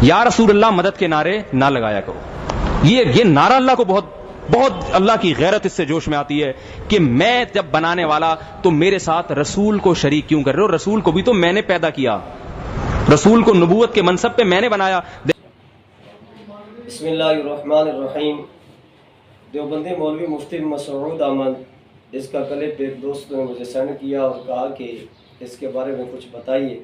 یا رسول اللہ مدد کے نعرے نہ لگایا کرو۔ یہ نعرہ اللہ کو بہت بہت اللہ کی غیرت اس سے جوش میں آتی ہے کہ میں جب بنانے والا تو میرے ساتھ رسول کو شریک کیوں کر رہے ہو؟ رسول کو بھی تو میں نے پیدا کیا، رسول کو نبوت کے منصب پہ میں نے بنایا۔ بسم اللہ الرحمن الرحیم۔ دیوبندی مولوی مفتی مسعود احمد، اس کا کلپ ایک دوست نے مجھے سینڈ کیا اور کہا کہ اس کے بارے میں کچھ بتائیے۔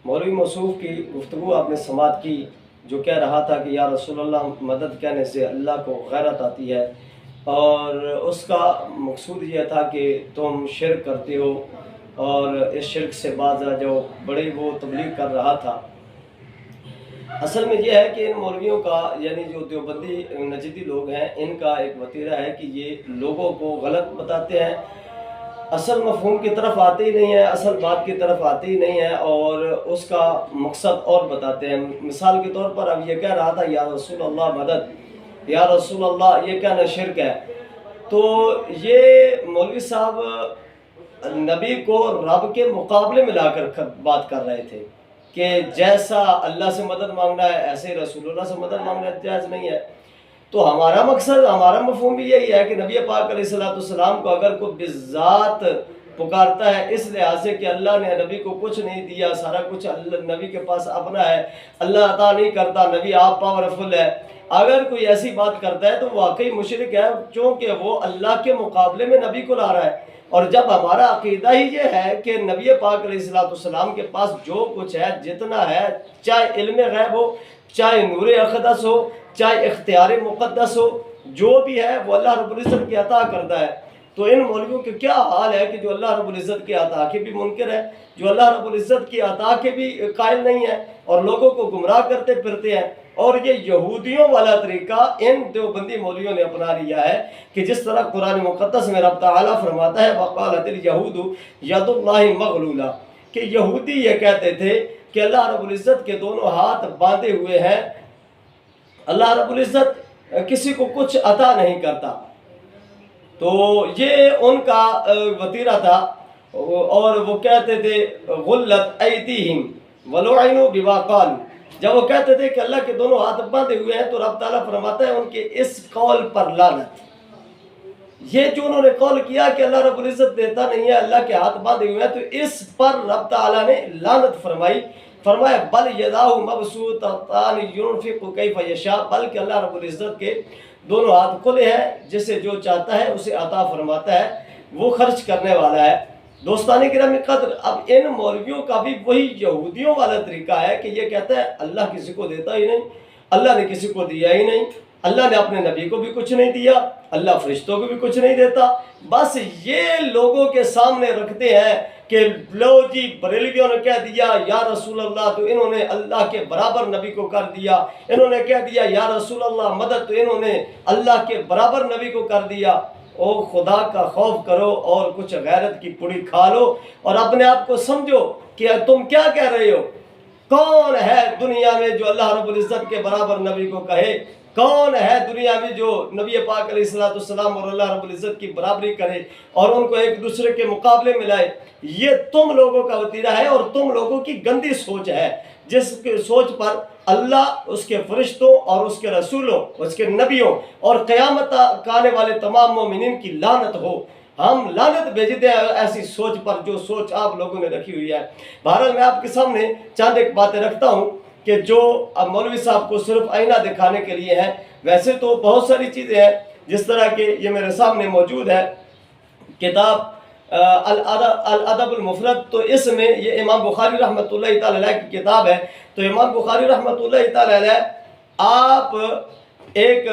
مولوی موصوف کی گفتگو آپ نے سماعت کی، جو کہہ رہا تھا کہ یا رسول اللہ مدد کہنے سے اللہ کو غیرت آتی ہے، اور اس کا مقصود یہ تھا کہ تم شرک کرتے ہو اور اس شرک سے باز آ جاؤ، بڑی وہ تبلیغ کر رہا تھا۔ اصل میں یہ ہے کہ ان مولویوں کا، یعنی جو دیوبندی نجدی لوگ ہیں، ان کا ایک وتیرہ ہے کہ یہ لوگوں کو غلط بتاتے ہیں، اصل مفہوم کی طرف آتے ہی نہیں ہے، اصل بات کی طرف آتے ہی نہیں ہے، اور اس کا مقصد اور بتاتے ہیں۔ مثال کے طور پر اب یہ کہہ رہا تھا یا رسول اللہ مدد، یا رسول اللہ، یہ کہنا شرک ہے۔ تو یہ مولوی صاحب نبی کو رب کے مقابلے میں لا کر بات کر رہے تھے کہ جیسا اللہ سے مدد مانگنا ہے ایسے رسول اللہ سے مدد مانگنا جائز نہیں ہے۔ تو ہمارا مقصد، ہمارا مفہوم بھی یہی ہے کہ نبی پاک علیہ السلام کو اگر کوئی بذات پکارتا ہے اس لحاظ سے کہ اللہ نے نبی کو کچھ نہیں دیا، سارا کچھ نبی کے پاس اپنا ہے، اللہ عطا نہیں کرتا، نبی آپ پاورفل ہے، اگر کوئی ایسی بات کرتا ہے تو واقعی مشرک ہے، چونکہ وہ اللہ کے مقابلے میں نبی کو لا رہا ہے۔ اور جب ہمارا عقیدہ ہی یہ ہے کہ نبی پاک علیہ السلام کے پاس جو کچھ ہے، جتنا ہے، چاہے علم غیب ہو، چاہے نور اقدس ہو، چاہے اختیار مقدس ہو، جو بھی ہے وہ اللہ رب العزت کی عطا کرتا ہے۔ تو ان مولویوں کے کیا حال ہے کہ جو اللہ رب العزت کی عطا کے بھی منکر ہے، جو اللہ رب العزت کی عطا کے بھی قائل نہیں ہے، اور لوگوں کو گمراہ کرتے پھرتے ہیں۔ اور یہ یہودیوں والا طریقہ ان دیوبندی مولویوں نے اپنا لیا ہے کہ جس طرح قرآن مقدس میں رب تعالیٰ فرماتا ہے وَقَالَتِ الْيَهُودُ يَدُ اللَّهِ مَغْلُولَةٌ، کہ یہودی یہ کہتے تھے کہ اللہ رب العزت کے دونوں ہاتھ باندھے ہوئے ہیں، اللہ رب العزت کسی کو کچھ عطا نہیں کرتا۔ تو یہ ان کا وتیرہ تھا، اور وہ کہتے تھے غلت ایدیہم وَلُعِنُوا بِمَا قَالُوا، جب وہ کہتے تھے کہ اللہ کے دونوں ہاتھ باندھے ہوئے ہیں تو رب تعالیٰ فرماتا ہے ان کے اس قول پر لعنت۔ یہ جو انہوں نے قول کیا کہ اللہ رب العزت دیتا نہیں ہے، اللہ کے ہاتھ باندھے ہوئے ہیں، تو اس پر رب تعالیٰ نے لعنت فرمائی، فرمایا بل یداہ مبسوطتان ينفق کیف یشاء، بلکہ اللہ رب العزت کے دونوں ہاتھ کھلے ہیں، جسے جو چاہتا ہے اسے عطا فرماتا ہے، وہ خرچ کرنے والا ہے۔ دوستان گرامی قدر، اب ان مولویوں کا بھی وہی یہودیوں والا طریقہ ہے کہ یہ کہتا ہے اللہ کسی کو دیتا ہی نہیں، اللہ نے کسی کو دیا ہی نہیں، اللہ نے اپنے نبی کو بھی کچھ نہیں دیا، اللہ فرشتوں کو بھی کچھ نہیں دیتا۔ بس یہ لوگوں کے سامنے رکھتے ہیں کہ لو جی بریلویوں نے کہہ دیا یا رسول اللہ تو انہوں نے اللہ کے برابر نبی کو کر دیا، انہوں نے کہہ دیا یا رسول اللہ مدد تو انہوں نے اللہ کے برابر نبی کو کر دیا۔ او خدا کا خوف کرو اور کچھ غیرت کی پڑی کھا لو اور اپنے آپ کو سمجھو کہ تم کیا کہہ رہے ہو۔ کون ہے دنیا میں جو اللہ رب العزت کے برابر نبی کو کہے؟ کون ہے دنیا میں جو نبی پاک علیہ السلام اور اللہ رب العزت کی برابری کرے اور ان کو ایک دوسرے کے مقابلے میں لائے؟ یہ تم لوگوں کا وتیرہ ہے اور تم لوگوں کی گندی سوچ ہے، جس کی سوچ پر اللہ، اس کے فرشتوں اور اس کے رسولوں، اس کے نبیوں اور قیامت آنے والے تمام مومنین کی لعنت ہو۔ ہم لعنت بھیجتے ہیں ایسی سوچ پر جو سوچ آپ لوگوں نے رکھی ہوئی ہے۔ بہرحال میں آپ کے سامنے چند ایک باتیں رکھتا ہوں کہ جو اب مولوی صاحب کو صرف آئینہ دکھانے کے لیے ہیں، ویسے تو بہت ساری چیزیں ہیں، جس طرح کہ یہ میرے سامنے موجود ہے کتاب الادب المفرد، تو اس میں یہ امام بخاری رحمۃ اللہ تعالی علیہ کی کتاب ہے۔ تو امام بخاری رحمۃ اللہ تعالی علیہ آپ ایک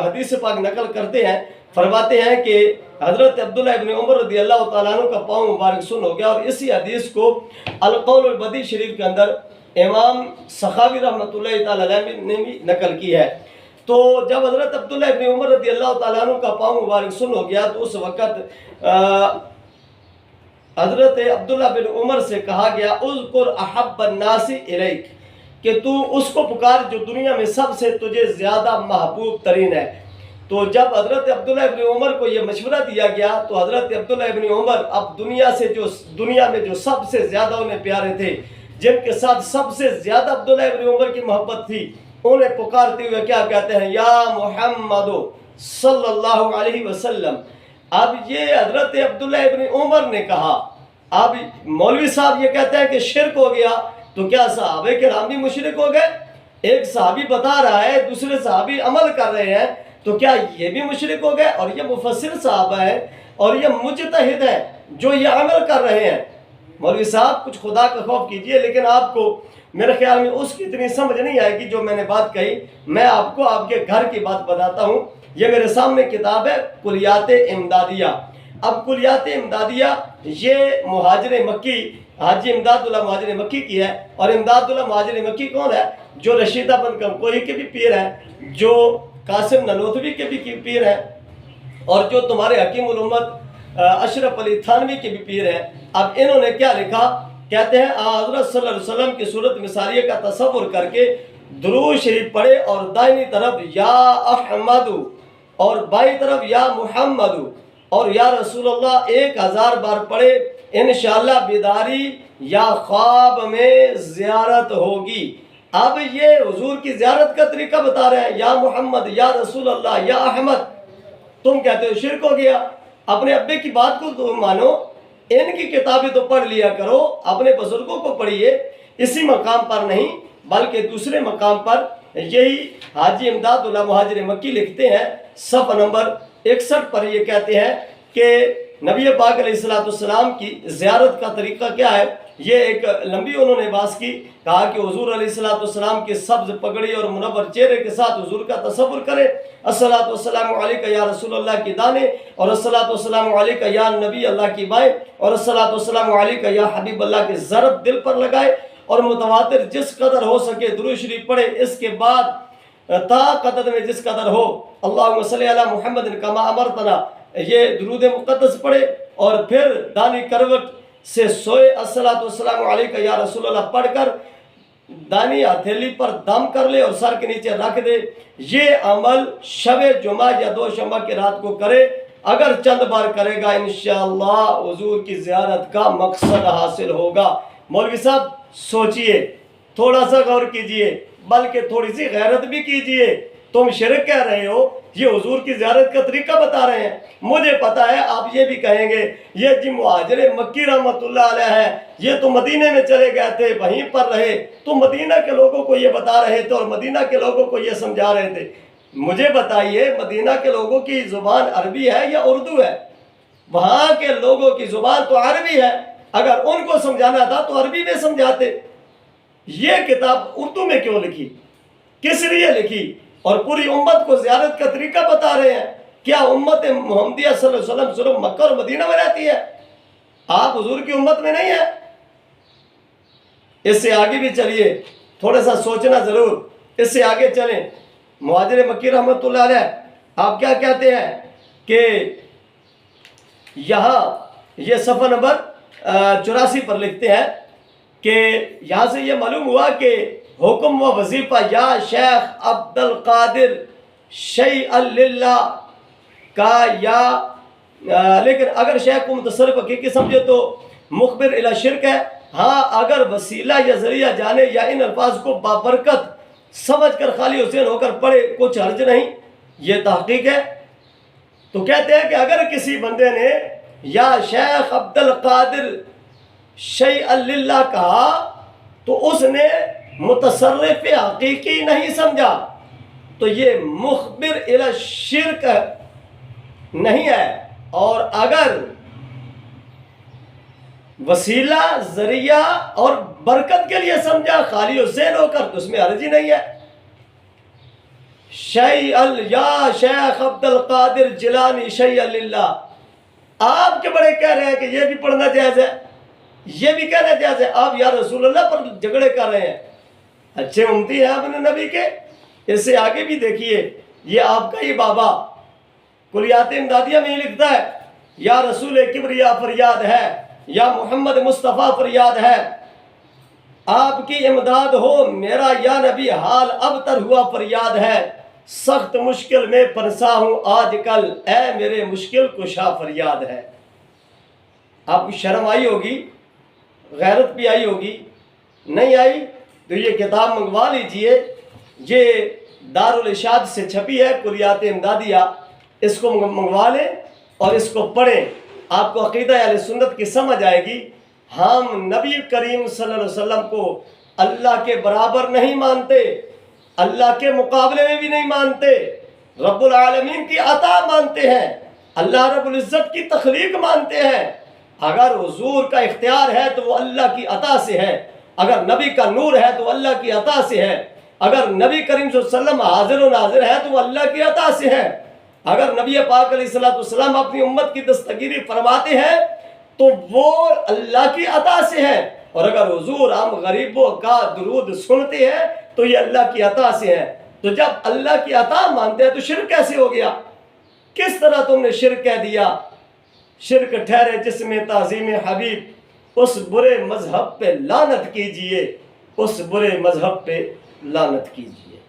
حدیث پاک نقل کرتے ہیں، فرماتے ہیں کہ حضرت عبداللہ ابن عمر رضی اللہ تعالیٰ عنہ کا پاؤں مبارک سن ہو گیا، اور اسی حدیث کو القول البدیع شریف کے اندر امام سخاوی رحمۃ اللہ تعالی علیہ نے بھی نقل کی ہے۔ تو جب حضرت عبداللہ ابن عمر رضی اللہ تعالیٰ عنہ کا پاؤں مبارک سن ہو گیا تو اس وقت حضرت عبداللہ بن عمر سے کہا گیا اذکر احب الناس الیک، کہ تو اس کو پکار جو دنیا میں سب سے تجھے زیادہ محبوب ترین ہے۔ تو جب حضرت عبداللہ ابن عمر کو یہ مشورہ دیا گیا تو حضرت عبداللہ ابن عمر اب دنیا میں جو سب سے زیادہ انہیں پیارے تھے، جن کے ساتھ سب سے زیادہ عبداللہ ابن عمر کی محبت تھی، انہیں پکارتے ہوئے کیا کہتے ہیں؟ یا محمد صلی اللہ علیہ وسلم۔ اب یہ حضرت عبداللہ ابن عمر نے کہا، اب مولوی صاحب یہ کہتے ہیں کہ شرک ہو گیا، تو کیا صحابہ کرام بھی مشرک ہو گئے؟ ایک صحابی بتا رہا ہے، دوسرے صحابی عمل کر رہے ہیں، تو کیا یہ بھی مشرک ہو گئے؟ اور یہ مفسر صحابہ ہیں اور یہ مجتہد ہیں جو یہ عمل کر رہے ہیں۔ مولوی صاحب کچھ خدا کا خوف کیجئے، لیکن آپ کو میرے خیال میں اس کی اتنی سمجھ نہیں آئے گی جو میں نے بات کہی۔ میں آپ کو آپ کے گھر کی بات بتاتا ہوں۔ یہ میرے سامنے کتاب ہے کلیات امدادیہ۔ اب کلیات امدادیہ یہ مہاجر مکی حاجی امداد اللہ مہاجر مکی کی ہے، اور امداد اللہ مہاجر مکی کون ہے؟ جو رشیدہ بن کنکوہی کے بھی پیر ہیں، جو قاسم ننوتوی کے بھی پیر ہیں، اور جو تمہارے حکیم الامت اشرف علی تھانوی کے بھی پیر ہیں۔ اب انہوں نے کیا لکھا؟ کہتے ہیں حضرت صلی اللہ علیہ وسلم کی صورت مثالیہ کا تصور کر کے درود شریف پڑھے، اور دائنی طرف یا احمد اور بائیں طرف یا محمد اور یا رسول اللہ 1000 بار پڑھے، انشاءاللہ بیداری یا خواب میں زیارت ہوگی۔ اب یہ حضور کی زیارت کا طریقہ بتا رہے ہیں، یا محمد یا رسول اللہ یا احمد۔ تم کہتے ہو شرک ہو گیا۔ اپنے ابے کی بات کو تم مانو، ان کی کتابیں تو پڑھ لیا کرو، اپنے بزرگوں کو پڑھیے، اسی مقام پر نہیں بلکہ دوسرے مقام پر۔ یہی حاجی امداد اللہ مہاجر مکی لکھتے ہیں صفحہ نمبر 61 پر، یہ کہتے ہیں کہ نبی پاک علیہ السلام کی زیارت کا طریقہ کیا ہے۔ یہ ایک لمبی انہوں نے باس کی، کہا کہ حضور علیہ السلام کے سبز پگڑی اور منور چہرے کے ساتھ حضور کا تصور کرے، الصلاۃ والسلام علیکہ یا رسول اللہ کی دانیں، اور الصلاۃ والسلام علیکہ یا نبی اللہ کی بائیں، اور الصلاۃ والسلام علیکہ یا حبیب اللہ کی ضرب دل پر لگائے، اور متواتر جس قدر ہو سکے درود شریف پڑھے۔ اس کے بعد تا قدر میں جس قدر ہو اللہم صلی علی محمد کما امرتنا، یہ درود مقدس پڑھے، اور پھر دانی کروٹ سے سوئے، الصلاۃ والسلام علیکہ یا رسول اللہ پڑھ کر دانی ہتھیلی پر دم کر لے اور سر کے نیچے رکھ دے۔ یہ عمل شب جمعہ یا دوشنبہ کی رات کو کرے، اگر چند بار کرے گا انشاءاللہ حضور کی زیارت کا مقصد حاصل ہوگا۔ مولوی صاحب سوچئے، تھوڑا سا غور کیجئے، بلکہ تھوڑی سی غیرت بھی کیجئے۔ تم شرک کہہ رہے ہو، یہ حضور کی زیارت کا طریقہ بتا رہے ہیں۔ مجھے پتا ہے آپ یہ بھی کہیں گے یہ جی مہاجر مکی رحمت اللہ علیہ ہے، یہ تو مدینے میں چلے گئے تھے، وہیں پر رہے، تو مدینہ کے لوگوں کو یہ بتا رہے تھے اور مدینہ کے لوگوں کو یہ سمجھا رہے تھے۔ مجھے بتائیے مدینہ کے لوگوں کی زبان عربی ہے یا اردو ہے؟ وہاں کے لوگوں کی زبان تو عربی ہے، اگر ان کو سمجھانا تھا تو عربی میں سمجھاتے۔ یہ کتاب اردو میں کیوں لکھی؟ کس لیے لکھی؟ اور پوری امت کو زیارت کا طریقہ بتا رہے ہیں۔ کیا امت محمدیہ صلی اللہ علیہ وسلم صرف مکہ اور مدینہ میں رہتی ہے؟ آپ حضور کی امت میں نہیں ہیں؟ اس سے آگے بھی چلیے، تھوڑا سا سوچنا ضرور، اس سے آگے چلیں۔ مہاجر مکی رحمت اللہ علیہ آپ کیا کہتے ہیں کہ یہاں یہ صفحہ نمبر 84 پر لکھتے ہیں کہ یہاں سے یہ معلوم ہوا کہ حکم و وظیفہ یا شیخ عبد القادر شیء للہ کا یا لیکن اگر شیخ کو متصرف حقیقی سمجھے تو مخبر الی شرک ہے۔ ہاں اگر وسیلہ یا ذریعہ جانے یا ان الفاظ کو بابرکت سمجھ کر خالی حسین ہو کر پڑھے کچھ حرج نہیں، یہ تحقیق ہے۔ تو کہتے ہیں کہ اگر کسی بندے نے یا شیخ عبد القادر شیء للہ کہا تو اس نے متصرف حقیقی نہیں سمجھا، تو یہ مخبر الی شرک نہیں ہے۔ اور اگر وسیلہ ذریعہ اور برکت کے لیے سمجھا خالی حسین ہو کر تو اس میں حرج ہی نہیں ہے۔ یا شیخ عبد القادر جیلانی شیء للہ، آپ کے بڑے کہہ رہے ہیں کہ یہ بھی پڑھنا جائز ہے، یہ بھی کہنا جائز ہے، آپ یا رسول اللہ پر جھگڑے کر رہے ہیں۔ اچھے امتی ہیں اپنے نبی کے۔ اس سے آگے بھی دیکھیے، یہ آپ کا ہی بابا کلیات امدادیہ میں ہی لکھتا ہے، یا رسول کبریا فریاد ہے، یا محمد مصطفیٰ فریاد ہے، آپ کی امداد ہو میرا یا نبی حال ابتر ہوا فریاد ہے، سخت مشکل میں پرسا ہوں آج کل، اے میرے مشکل کشا فریاد ہے۔ آپ کو شرم آئی ہوگی، غیرت بھی آئی ہوگی، نہیں آئی تو یہ کتاب منگوا لیجئے، یہ دارالارشاد سے چھپی ہے، کلیات امدادیہ، اس کو منگوا لیں اور اس کو پڑھیں، آپ کو عقیدہ اہل سنت کی سمجھ آئے گی۔ ہم نبی کریم صلی اللہ علیہ وسلم کو اللہ کے برابر نہیں مانتے، اللہ کے مقابلے میں بھی نہیں مانتے، رب العالمین کی عطا مانتے ہیں، اللہ رب العزت کی تخلیق مانتے ہیں۔ اگر حضور کا اختیار ہے تو وہ اللہ کی عطا سے ہے، اگر نبی کا نور ہے تو اللہ کی عطا سے ہے، اگر نبی کریم صلی اللہ علیہ وسلم حاضر و ناظر ہے تو وہ اللہ کی عطا سے ہے، اگر نبی پاک علیہ السلام اپنی امت کی دستگیری فرماتے ہیں تو وہ اللہ کی عطا سے ہے، اور اگر حضور ہم غریبوں کا درود سنتے ہیں تو یہ اللہ کی عطا سے ہے۔ تو جب اللہ کی عطا مانتے ہیں تو شرک کیسے ہو گیا؟ کس طرح تم نے شرک کہہ دیا؟ شرک ٹھہرے جس میں تعظیم حبیب، اس برے مذہب پہ لعنت کیجئے، اس برے مذہب پہ لعنت کیجئے۔